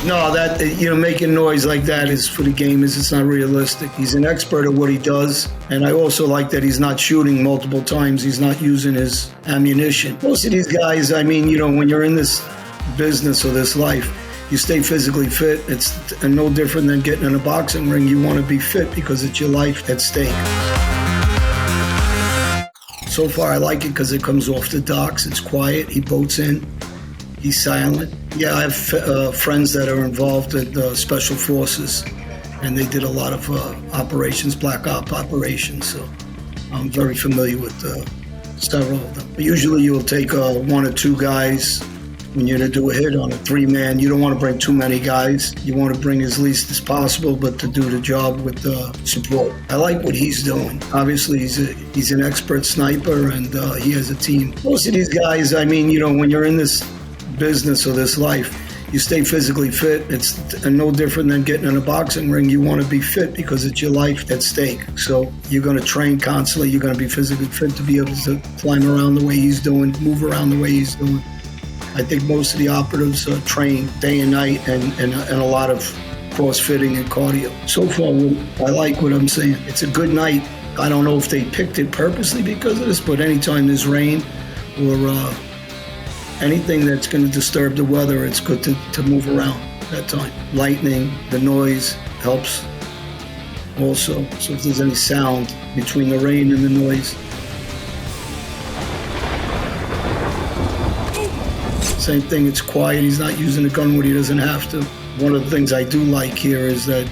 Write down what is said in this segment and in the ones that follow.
No, that, making noise like that is for the gamers. It's not realistic. He's an expert at what he does. And I also like that he's not shooting multiple times. He's not using his ammunition. Most of these guys, when you're in this business or this life, you stay physically fit. It's no different than getting in a boxing ring. You want to be fit because it's your life at stake. So far, I like it because it comes off the docks. It's quiet. He boats in. He's silent. Yeah, I have friends that are involved in special forces, and they did a lot of operations, black op operations, so I'm very familiar with several of them. But usually you'll take one or two guys when you're going to do a hit on a three-man. You don't want to bring too many guys. You want to bring as least as possible, but to do the job with support. I like what he's doing. Obviously, he's an expert sniper, and he has a team. Most of these guys, when you're in this business or this life, you stay physically fit. It's no different than getting in a boxing ring. You want to be fit because it's your life at stake. So you're going to train constantly. You're going to be physically fit to be able to climb around the way he's doing, move around the way he's doing. I think most of the operatives train day and night and a lot of crossfitting and cardio. So far, I like what I'm saying. It's a good night. I don't know if they picked it purposely because of this, but anytime there's rain or anything that's going to disturb the weather, it's good to move around that time. Lightning, the noise helps also. So if there's any sound between the rain and the noise. Same thing, it's quiet. He's not using the gun when he doesn't have to. One of the things I do like here is that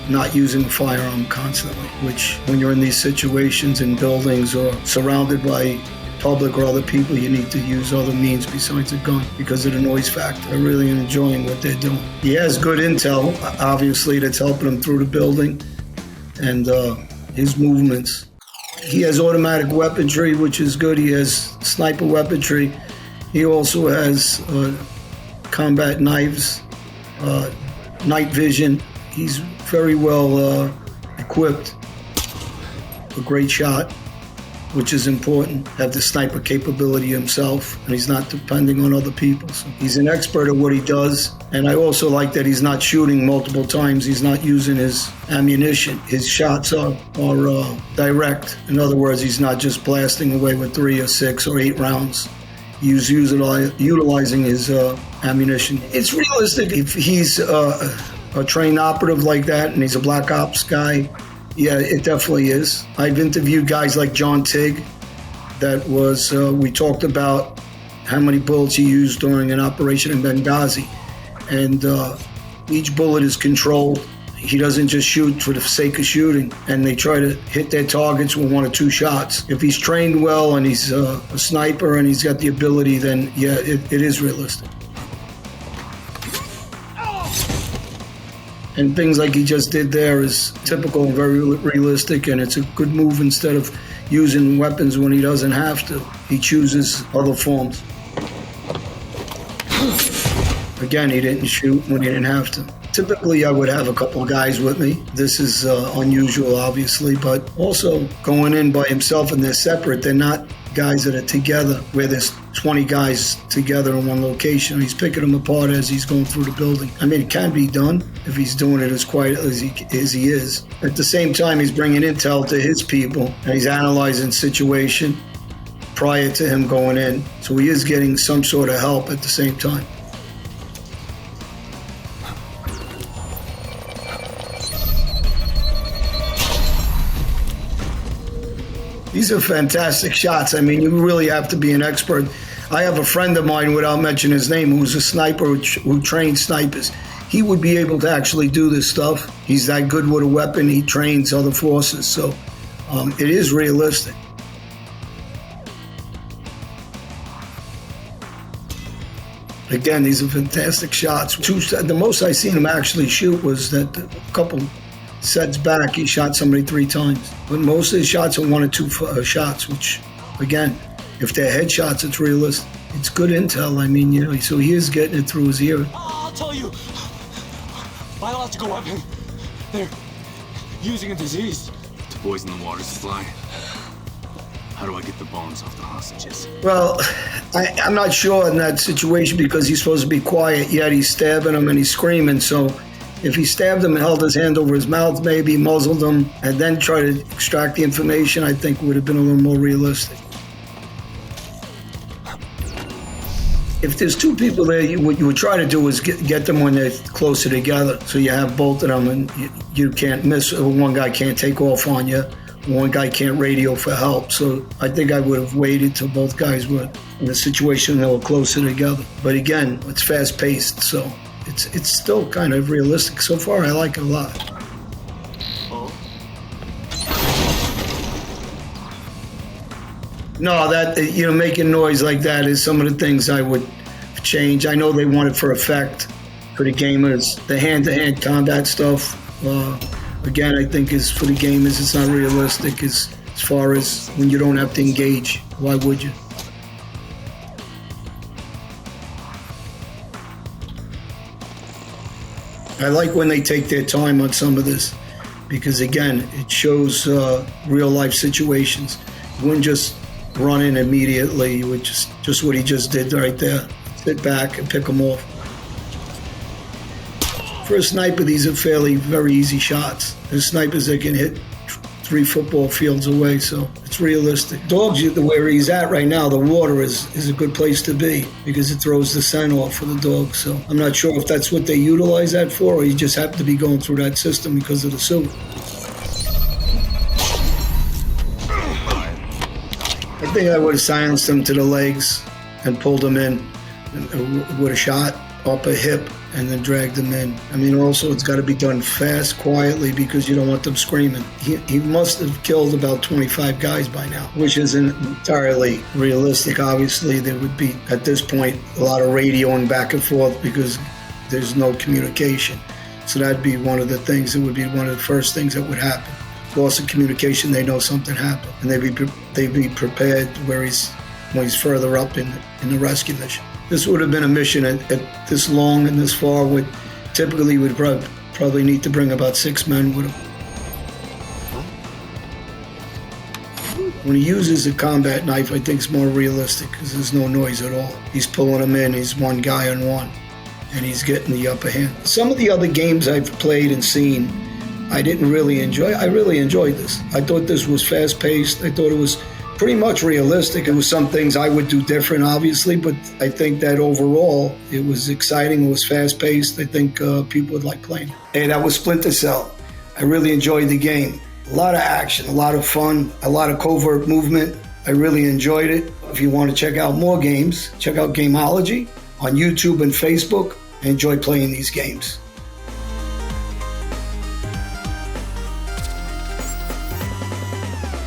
not using a firearm constantly, which when you're in these situations in buildings or surrounded by public or other people, you need to use other means besides a gun because of the noise factor. I really am enjoying what they're doing. He has good intel, obviously, that's helping him through the building and his movements. He has automatic weaponry, which is good. He has sniper weaponry. He also has combat knives, night vision. He's very well equipped, a great shot, which is important, have the sniper capability himself, and he's not depending on other people. So he's an expert at what he does, and I also like that he's not shooting multiple times. He's not using his ammunition. His shots are direct. In other words, he's not just blasting away with 3 or 6 or 8 rounds. He's utilizing his ammunition. It's realistic if he's a trained operative like that, and he's a black ops guy. Yeah, it definitely is. I've interviewed guys like John Tig. That was, we talked about how many bullets he used during an operation in Benghazi. And each bullet is controlled. He doesn't just shoot for the sake of shooting. And they try to hit their targets with 1 or 2 shots. If he's trained well and he's a sniper and he's got the ability, then yeah, it is realistic. And things like he just did there is typical and very realistic, and it's a good move. Instead of using weapons when he doesn't have to, he chooses other forms. Again, he didn't shoot when he didn't have to. Typically, I would have a couple of guys with me. This is unusual, obviously, but also going in by himself and they're separate. They're not guys that are together where there's 20 guys together in one location. He's picking them apart as he's going through the building. I mean, it can be done if he's doing it as quiet as he is. At the same time, he's bringing intel to his people, and he's analyzing situation prior to him going in. So he is getting some sort of help at the same time. These are fantastic shots. I mean, you really have to be an expert. I have a friend of mine, without mentioning his name, who's a sniper who trains snipers. He would be able to actually do this stuff. He's that good with a weapon. He trains other forces, so it is realistic. Again, these are fantastic shots. The most I seen him actually shoot was that a couple sets back, he shot somebody 3 times. But most of his shots are 1 or 2 shots, which, again, if they're headshots, it's realistic. It's good intel, I mean, so he is getting it through his ear. I'll tell you, biological weapon, they're using a disease to poison the water supply. How do I get the bones off the hostages? Well, I'm not sure in that situation because he's supposed to be quiet, yet he's stabbing him and he's screaming. So if he stabbed him and held his hand over his mouth, maybe muzzled him, and then tried to extract the information, I think would have been a little more realistic. If there's two people there, what you would try to do is get them when they're closer together. So you have both of them and you can't miss. One guy can't take off on you. One guy can't radio for help. So I think I would have waited till both guys were in a situation they were closer together. But again, it's fast paced, so it's still kind of realistic. So far, I like it a lot. No, that, making noise like that is some of the things I would change. I know they want it for effect for the gamers. The hand-to-hand combat stuff, again, I think is for the gamers. It's not realistic as far as when you don't have to engage. Why would you? I like when they take their time on some of this because, again, it shows real-life situations. You wouldn't just run in immediately. You would just what he just did right there. Sit back and pick them off. For a sniper, these are very easy shots. There's snipers that can hit 3 football fields away, so it's realistic. Dogs, where he's at right now, the water is a good place to be because it throws the scent off for the dog. So I'm not sure if that's what they utilize that for, or you just happen to be going through that system because of the suit. I think I would have silenced him to the legs and pulled him in with a shot up a hip and then dragged him in. I mean, also, it's got to be done fast, quietly, because you don't want them screaming. He must have killed about 25 guys by now, which isn't entirely realistic. Obviously, there would be, at this point, a lot of radioing back and forth because there's no communication. So that'd be one of the things that would be one of the first things that would happen. Loss of communication, they know something happened, and they'd be prepared when he's further up in the rescue mission. This would have been a mission at this long and this far. Typically would probably need to bring about 6 men with him. When he uses a combat knife, I think it's more realistic because there's no noise at all. He's pulling them in. He's one guy on one, and he's getting the upper hand. Some of the other games I've played and seen, I didn't really enjoy. I really enjoyed this. I thought this was fast-paced. I thought it was pretty much realistic. It was some things I would do different, obviously, but I think that overall it was exciting. It was fast-paced. I think people would like playing. Hey, that was Splinter Cell. I really enjoyed the game. A lot of action, a lot of fun, a lot of covert movement. I really enjoyed it. If you want to check out more games, check out Gamology on YouTube and Facebook. I enjoy playing these games.